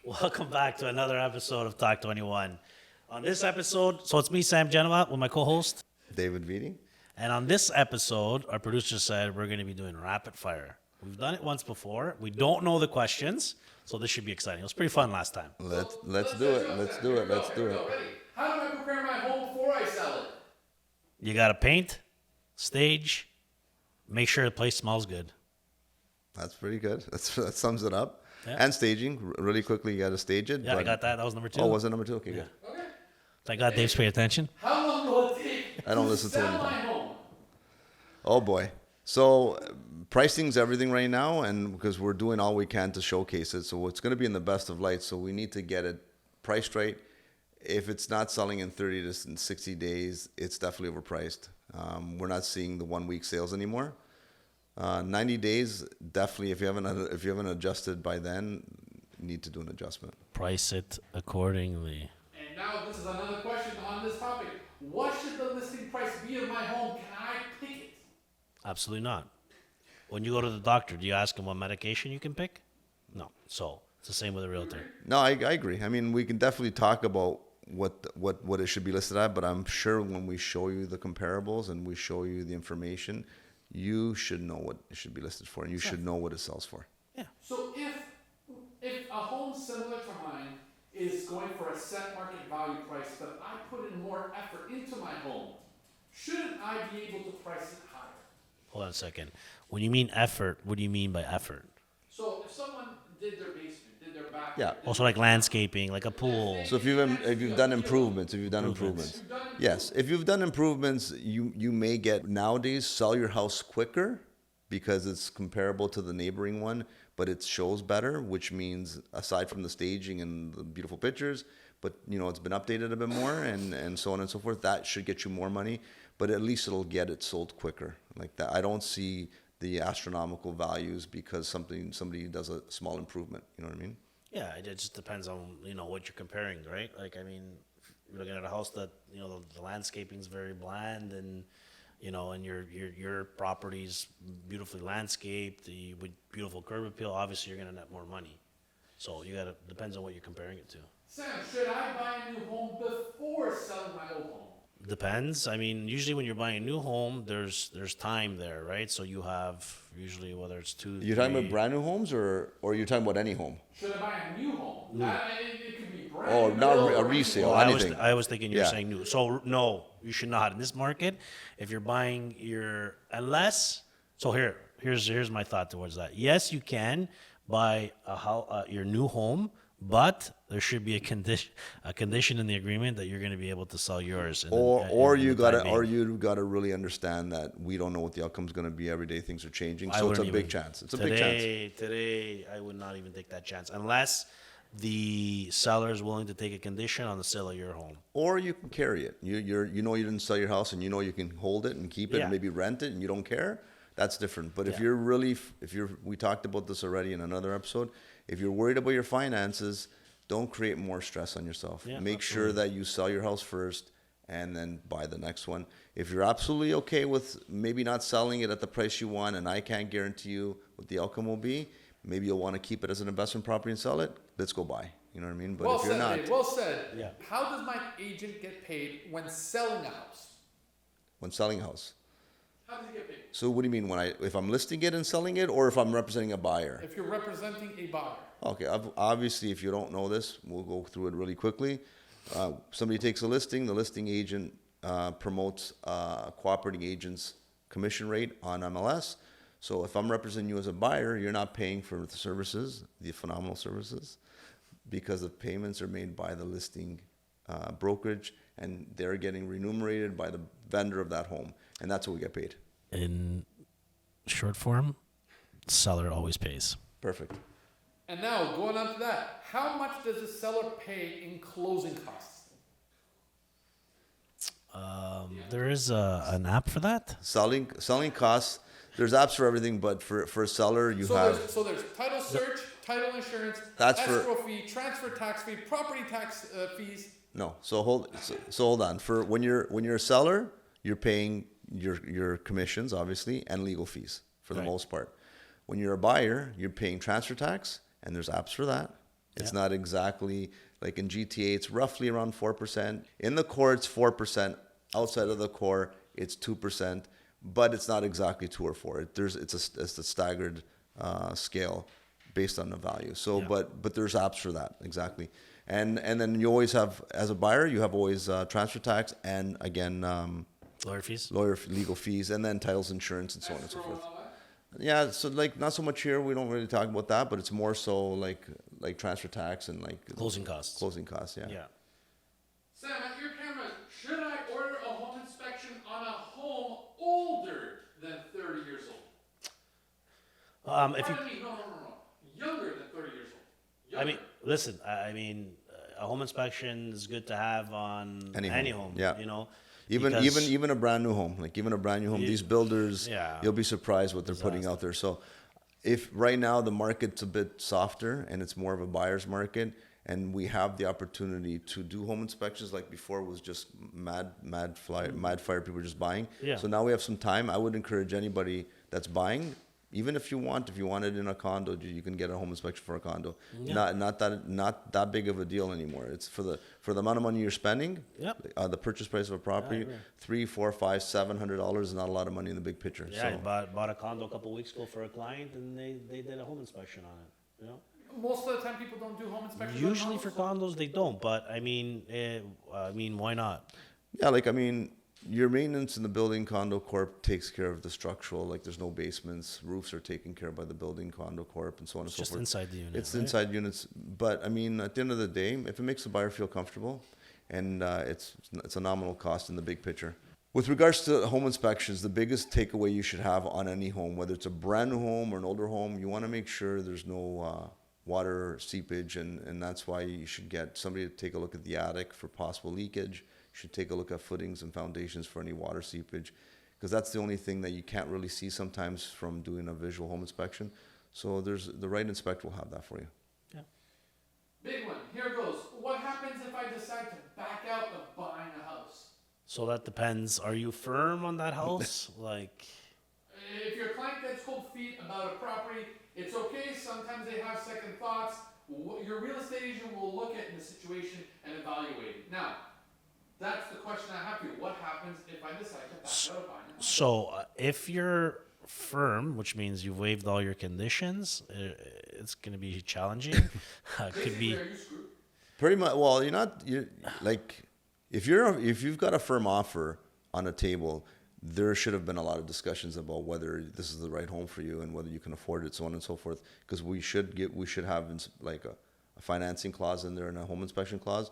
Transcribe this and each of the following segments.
Welcome back to another episode of Talk 21. On this episode, so it's me, Sam Genova, with my co-host. David Vitti. And on this episode, our producer said we're going to be doing rapid fire. We've done it once before. We don't know the questions, so this should be exciting. It was pretty fun last time. Let's do it. Let's do it. Let's do it. Ready? How do I prepare my home before I sell it? You got to paint, stage, make sure the place smells good. That's pretty good. That sums it up. Yeah. And staging, really quickly, you got to stage it. Yeah, I got that. That was number 2. Oh, was it number 2? Okay, Yeah. good. Okay. Thank God Dave's paying attention. How long will it take I don't listen to sell anything. my home? Oh boy. So pricing's everything right now, and because we're doing all we can to showcase it, so it's going to be in the best of light. So we need to get it priced right. If it's not selling in 30 to 60 days, it's definitely overpriced. We're not seeing the 1 week sales anymore. 90 days, definitely. If you haven't adjusted by then, you need to do an adjustment. Price it accordingly. And now this is another question on this topic. What should the listing price be of my home? Can I pick it? Absolutely not. When you go to the doctor, do you ask him what medication you can pick? No. So it's the same with a realtor. No, I agree. I mean, we can definitely talk about what it should be listed at, but I'm sure when we show you the comparables and we show you the information, you should know what it should be listed for, and you should know what it sells for. Yeah. So if a home similar to mine is going for a set market value price, but I put in more effort into my home, shouldn't I be able to price it higher? Hold on a second. When you mean effort, what do you mean by effort? So if someone did their basement, did their bathroom, Yeah. did Also like landscaping, like a pool. So if you've done improvements, yes, if you've done improvements, you may get nowadays sell your house quicker because it's comparable to the neighboring one, but it shows better, which means aside from the staging and the beautiful pictures, but it's been updated a bit more and so on and so forth. That should get you more money, but at least it'll get it sold quicker like that. I don't see the astronomical values because somebody does a small improvement. You know what I mean? Yeah, it just depends on, what you're comparing, right? Like, I mean, you're looking at a house that, the landscaping's very bland and, and your property's beautifully landscaped, with beautiful curb appeal, obviously you're going to net more money. So depends on what you're comparing it to. Sam, should I buy a new home before selling my old home? Depends. I mean, usually when you're buying a new home, there's time there, right? So you have usually whether it's 2, You're talking 3 about brand new homes or you're talking about any home? Should I buy a new home? It could be brand Oh, new. not a or resale. Well, anything. I was thinking you were Yeah. saying new. So no, you should not in this market. If you're buying here's my thought towards that. Yes, you can buy your new home, but there should be a condition in the agreement that you're going to be able to sell yours. You gotta really understand that we don't know what the outcome's gonna be every day. Things are changing, so it's a big chance. It's a big chance. Today, I would not even take that chance unless the seller is willing to take a condition on the sale of your home. Or you can carry it. You didn't sell your house, and you can hold it and keep it, Yeah. and maybe rent it, and you don't care. That's different. But if Yeah. we talked about this already in another episode. If you're worried about your finances, don't create more stress on yourself. Yeah, Make sure that you sell your house first and then buy the next one. If you're absolutely okay with maybe not selling it at the price you want, and I can't guarantee you what the outcome will be, maybe you'll want to keep it as an investment property and sell it. Let's go buy. You know what I mean? But Well if you're said, not, Dave. Well said. Yeah. How does my agent get paid when selling a house? when selling a house. How does he get paid? So what do you mean if I'm listing it and selling it, or if I'm representing a buyer? If you're representing a buyer. Okay, obviously, if you don't know this, we'll go through it really quickly. Somebody takes a listing, the listing agent promotes cooperating agent's commission rate on MLS. So if I'm representing you as a buyer, you're not paying for the services, the phenomenal services, because the payments are made by the listing brokerage, and they're getting remunerated by the vendor of that home, and that's what we get paid. In short form, seller always pays. Perfect. And now, going on to that, how much does the seller pay in closing costs? There is an app for that. Selling costs. There's apps for everything, but for a seller, you have. There's title search, title insurance, That's for- escrow fee, transfer tax fee, property tax fees. No, so hold on. For when you're a seller, you're paying your commissions obviously and legal fees for the Right. most part. When you're a buyer, you're paying transfer tax, and there's apps for that. It's not exactly like in GTA. It's roughly around 4%. In the core, it's 4%. Outside of the core, it's 2%. But it's not exactly 2 or 4. It's a staggered scale based on the value. So, Yeah. but there's apps for that exactly. And then you always have, as a buyer, you have always transfer tax and again Lawyer fees? legal fees, and then titles, insurance, and so on and so Escrow forth. and all that? Yeah, so like not so much here. We don't really talk about that, but it's more so like transfer tax and like Closing costs. Closing costs, yeah. Yeah. Sam, at your camera, should I order a home inspection on a home older than 30 years old? If you, Pardon me, no. Younger than 30 years old. I mean, listen, I mean, a home inspection is good to have on Any any home, home, yeah. you know? Even because- even a brand new home, like even a brand new home, Ye- these builders, yeah. you'll be surprised what they're putting Disaster. out there. So, if right now the market's a bit softer and it's more of a buyer's market, and we have the opportunity to do home inspections, like before it was just mad fire, people just buying. Yeah. So now we have some time. I would encourage anybody that's buying, even if you want it in a condo, you can get a home inspection for a condo. Yeah. Not that big of a deal anymore. It's for the amount of money you're spending. Yep. The purchase price of a property, agree. $300, $400, $500, $700 is not a lot of money in the big picture. Yeah, I So bought a condo a couple weeks ago for a client, and they did a home inspection on it. You know, Most of the time, people don't do home inspections. usually on for condos. condos they don't, but I mean, why not? yeah, like I mean, your maintenance in the building condo corp takes care of the structural. Like there's no basements, roofs are taken care of by the building condo corp, and so on and so Just forth. inside the unit. It's right? inside units, but I mean, at the end of the day, if it makes the buyer feel comfortable, and it's a nominal cost in the big picture. With regards to home inspections, the biggest takeaway you should have on any home, whether it's a brand new home or an older home, you want to make sure there's no water seepage, and that's why you should get somebody to take a look at the attic for possible leakage. You should take a look at footings and foundations for any water seepage, because that's the only thing that you can't really see sometimes from doing a visual home inspection. So the right inspector will have that for you. Big one. Here goes. What happens if I decide to back out of buying a house? So that depends. Are you firm on that house? Like, If your client gets cold feet about a property, it's okay. Sometimes they have second thoughts. Your real estate agent will look at the situation and evaluate it. Now, that's the question I have for you. What happens if I decide to back out of buying a house? so if you're firm, which means you've waived all your conditions, it's going to be challenging. Could Basically, be. are you screwed? Pretty much. Well, you're like, if you've got a firm offer on a table, there should have been a lot of discussions about whether this is the right home for you and whether you can afford it, so on and so forth. Because we should have like a financing clause in there and a home inspection clause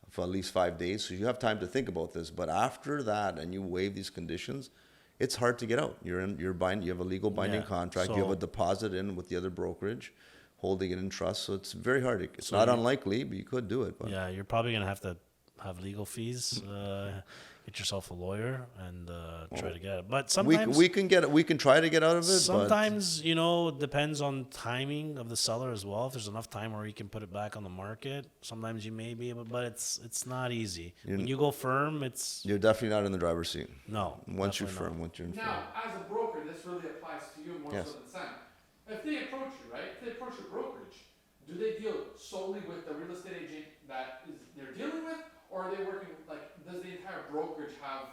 for at least 5 days. So you have time to think about this. But after that, and you waive these conditions, it's hard to get out. You're binding. You have a legal binding Yeah, contract. You have so- a deposit in with the other brokerage, holding it in trust. So it's very hard. It's So not you- unlikely, but you could do it. But Yeah, you're probably going to have legal fees. Get yourself a lawyer and try to get it. But sometimes we can try to get out of it. sometimes, depends on timing of the seller as well. If there's enough time where you can put it back on the market, sometimes you may be able, but it's not easy. When you go firm, it's but you're definitely not in the driver's seat. no. Once you're definitely firm, not. once you're in firm. Now, as a broker, this really applies to you more Yes. so than Sam. If they approach you, right? If they approach your brokerage, do they deal solely with the real estate agent that they're dealing with, or are they working does the entire brokerage have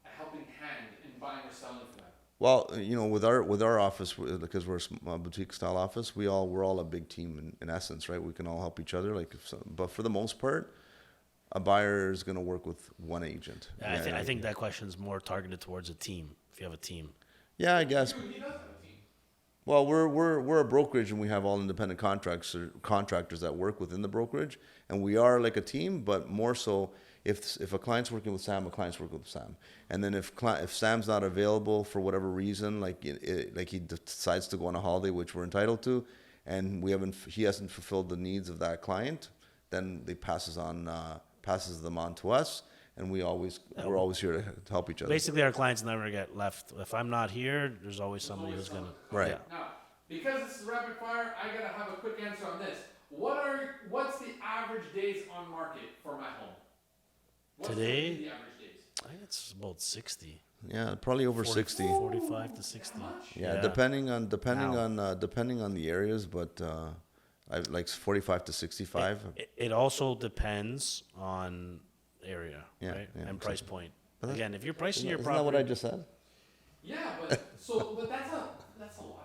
a helping hand in buying or selling for them? Well, with our office, because we're a boutique style office, we're all a big team in essence, right? We can all help each other. But for the most part, a buyer is going to work with one agent. I think that question is more targeted towards a team. If you have a team, Yeah, I guess. He does have a team. Well, we're a brokerage, and we have all independent contractors that work within the brokerage, and we are like a team. But more so, if a client's working with Sam, a client's working with Sam, and then if Sam's not available for whatever reason, like he decides to go on a holiday, which we're entitled to, and he hasn't fulfilled the needs of that client, then they passes them on to us, and we're always here to help each other. basically, our clients never get left. If I'm not here, there's always somebody who's gonna. Right. Yeah. Now, because this is rapid fire, I gotta have a quick answer on this. What's the average days on market for my home? What's Today? the average days? I think it's about 60. Yeah, probably over 60. 45 to 60. Yeah, depending on Now. depending on the areas, but like 45 to 65. It also depends on area, Yeah, right? yeah, And price point. But that- Again, if you're pricing your Isn't that what I property, just said? Yeah, but that's a lot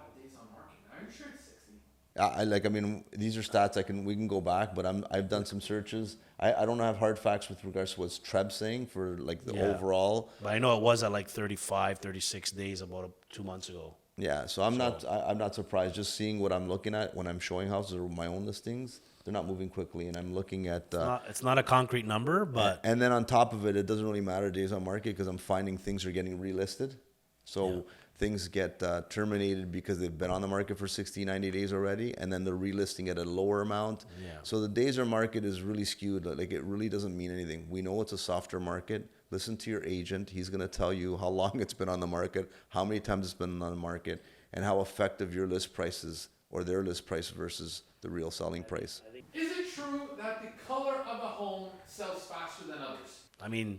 of days on market. Are you sure it's 60? I mean, these are stats we can go back, but I've done some searches. I don't have hard facts with regards to what Treb's saying for like the Yeah. overall. but I know it was at like 35, 36 days about 2 months ago. Yeah, so I'm not surprised. Just seeing what I'm looking at when I'm showing houses or my own listings, they're not moving quickly, and I'm looking at. It's not a concrete number, but And then on top of it, it doesn't really matter days on market because I'm finding things are getting relisted. So things get terminated because they've been on the market for 60, 90 days already, and then they're relisting at a lower amount. Yeah. So the days on market is really skewed. Like it really doesn't mean anything. We know it's a softer market. Listen to your agent. He's going to tell you how long it's been on the market, how many times it's been on the market, and how effective your list price is or their list price versus the real selling price. Is it true that the color of a home sells faster than others? I mean,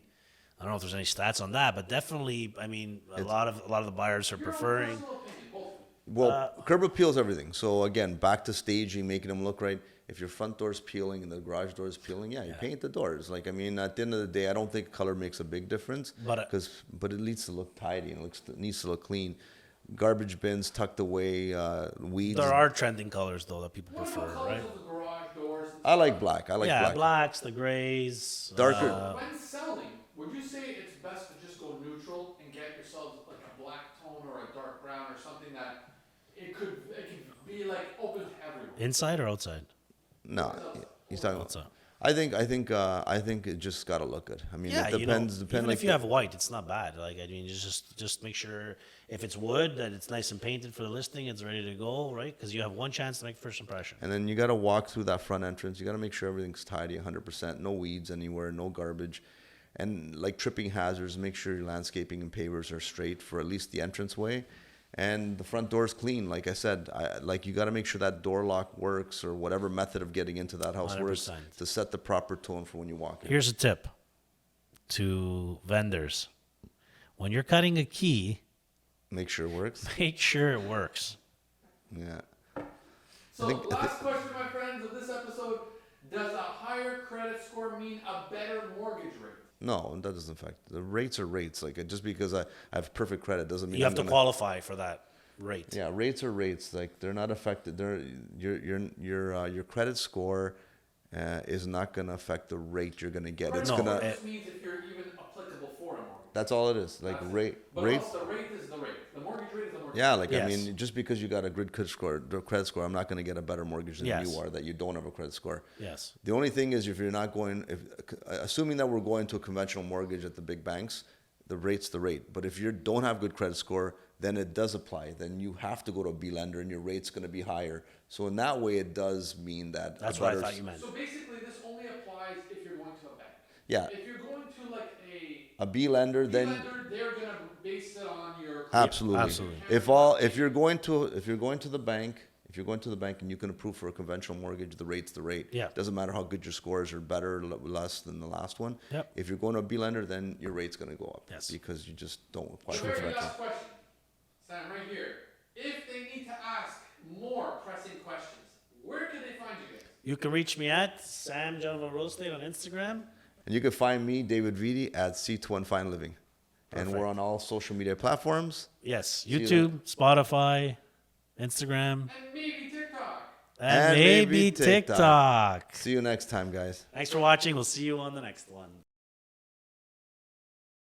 I don't know if there's any stats on that, but definitely, I mean, a lot of the buyers are Your own preferring. personal opinion, both of you. Well, curb appeal is everything. So again, back to staging, making them look right. If your front door is peeling and the garage door is peeling, you paint the doors. Like I mean, at the end of the day, I don't think color makes a big difference. But, But it needs to look tidy and it needs to look clean. Garbage bins tucked away, weeds. There are trending colors though that people What prefer, about colors right? of the garage doors? I like black. I like Yeah, black. blacks, the grays, Darker. When selling, would you say it's best to just go neutral and get yourselves like a black tone or a dark brown or something that it could be like open to everyone? inside or outside? No, he's talking about. Outside. I think it just gotta look good. I mean, Yeah, it depends. even if you have white, it's not bad. Like I mean, just make sure if it's wood that it's nice and painted for the listing, it's ready to go, right? Because you have one chance to make first impression. And then you got to walk through that front entrance. You got to make sure everything's tidy 100%. No weeds anywhere, no garbage. And like tripping hazards, make sure your landscaping and pavers are straight for at least the entranceway. And the front door is clean. Like I said, you got to make sure that door lock works or whatever method of getting into that house works 100%. to set the proper tone for when you walk in. Here's a tip to vendors: when you're cutting a key, Make sure it works. make sure it works. Yeah. So think- last question, my friends, of this episode: does a higher credit score mean a better mortgage rate? No, that doesn't affect. The rates are rates. Like just because I have perfect credit doesn't mean You have I'm to gonna- qualify for that rate. Yeah, rates are rates. Like they're not affected. Your credit score is not going to affect the rate you're going to get. It's No, gonna. This means if you're even applicable for a mortgage. That's all it is. Like That's it. rate. But Rate. also the rate is the rate. The mortgage rate is the mortgage Yeah, rate. like Yes. I mean, just because you got a good credit score, I'm not going to get a better mortgage than Yes. you are that you don't have a credit score. Yes. The only thing is if you're not going, assuming that we're going to a conventional mortgage at the big banks, the rate's the rate. But if you don't have good credit score, then it does apply. Then you have to go to a B lender, and your rate's going to be higher. So in that way, it does mean that. That's a what I better- thought you meant. So basically, this only applies if you're going to a bank. Yeah, If you're going to like a B lender, a then lender, they're gonna base it on your absolutely. absolutely. If you're going to the bank. If you're going to the bank and you can approve for a conventional mortgage, the rate's the rate. Yeah. Doesn't matter how good your scores are, better or less than the last one. Yep. If you're going to a B lender, then your rate's going to go up. Yes. Because you just don't apply The for very conventional. last question, Sam, right here. If they need to ask more pressing questions, where can they find you guys? You can reach me at Sam Gentleman Real Estate on Instagram. And you can find me, David Vitti, at C2 Fine Living. And Perfect. we're on all social media platforms. Yes, you YouTube, Spotify, Instagram, And maybe TikTok. and maybe TikTok. See you next time, guys. Thanks for watching. We'll see you on the next one.